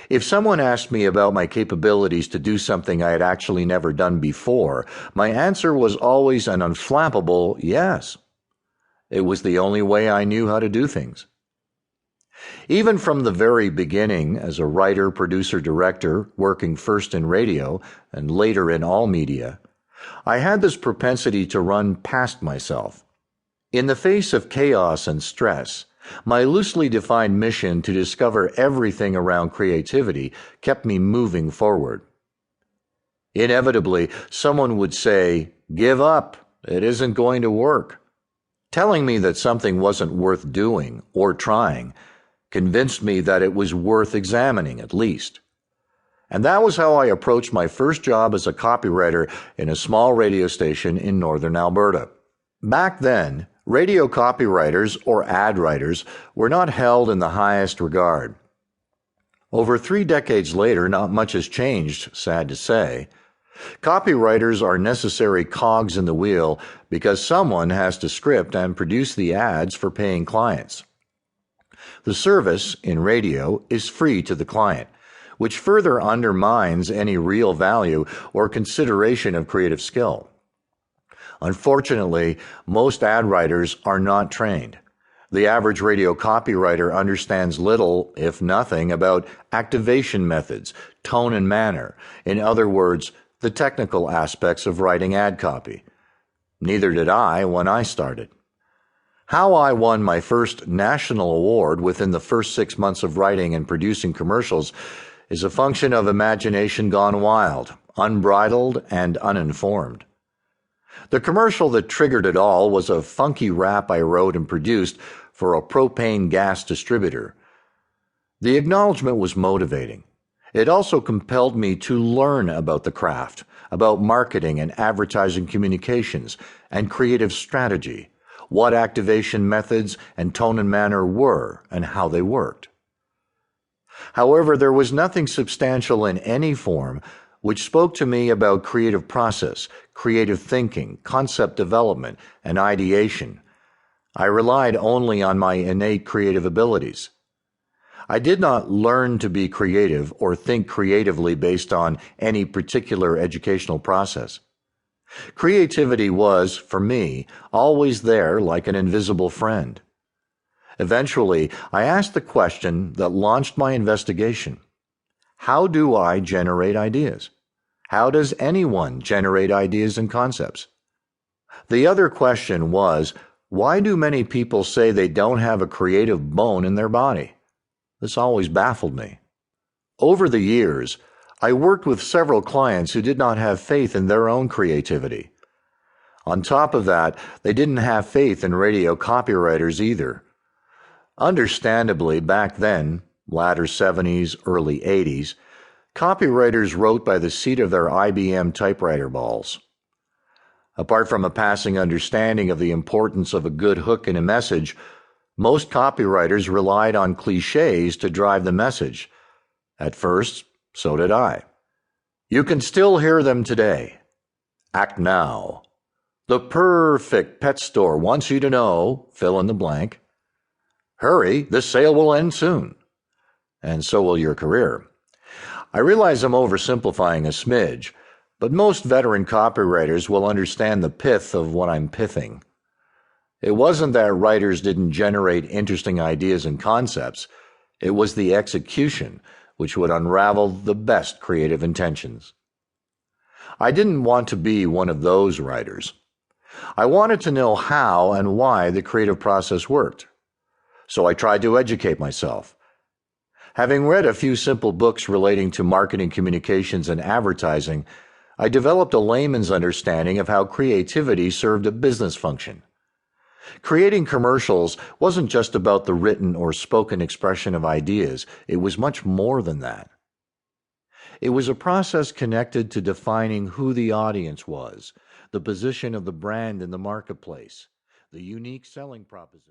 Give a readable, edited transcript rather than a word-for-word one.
If someone asked me about my capabilities to do something I had actually never done before, my answer was always an unflappable yes. It was the only way I knew how to do things. Even from the very beginning, as a writer, producer, director, working first in radio and later in all media, I had this propensity to run past myself. In the face of chaos and stress, my loosely defined mission to discover everything around creativity kept me moving forward. Inevitably, someone would say, "Give up, it isn't going to work." Telling me that something wasn't worth doing or trying convinced me that it was worth examining at least. And that was how I approached my first job as a copywriter in a small radio station in northern Alberta. Back then, radio copywriters or ad writers were not held in the highest regard. Over 3 decades later, not much has changed, sad to say. Copywriters are necessary cogs in the wheel because someone has to script and produce the ads for paying clients. The service, in radio, is free to the client, which further undermines any real value or consideration of creative skill. Unfortunately, most ad writers are not trained. The average radio copywriter understands little, if nothing, about activation methods, tone and manner, in other words, the technical aspects of writing ad copy. Neither did I when I started. How I won my first national award within the first 6 months of writing and producing commercials is a function of imagination gone wild, unbridled, and uninformed. The commercial that triggered it all was a funky rap I wrote and produced for a propane gas distributor. The acknowledgement was motivating. It also compelled me to learn about the craft, about marketing and advertising communications and creative strategy, what activation methods and tone and manner were, and how they worked. However, there was nothing substantial in any form which spoke to me about creative process, creative thinking, concept development, and ideation. I relied only on my innate creative abilities. I did not learn to be creative or think creatively based on any particular educational process. Creativity was, for me, always there like an invisible friend. Eventually, I asked the question that launched my investigation. How do I generate ideas? How does anyone generate ideas and concepts? The other question was, why do many people say they don't have a creative bone in their body? This always baffled me. Over the years, I worked with several clients who did not have faith in their own creativity. On top of that, they didn't have faith in radio copywriters either. Understandably, back then, latter 70s, early 80s, copywriters wrote by the seat of their IBM typewriter balls. Apart from a passing understanding of the importance of a good hook in a message, most copywriters relied on cliches to drive the message. At first, so did I. You can still hear them today. Act now. The perfect pet store wants you to know, fill in the blank. Hurry, this sale will end soon. And so will your career. I realize I'm oversimplifying a smidge, but most veteran copywriters will understand the pith of what I'm pithing. It wasn't that writers didn't generate interesting ideas and concepts. It was the execution which would unravel the best creative intentions. I didn't want to be one of those writers. I wanted to know how and why the creative process worked. So I tried to educate myself. Having read a few simple books relating to marketing, communications, and advertising, I developed a layman's understanding of how creativity served a business function. Creating commercials wasn't just about the written or spoken expression of ideas. It was much more than that. It was a process connected to defining who the audience was, the position of the brand in the marketplace, the unique selling proposition.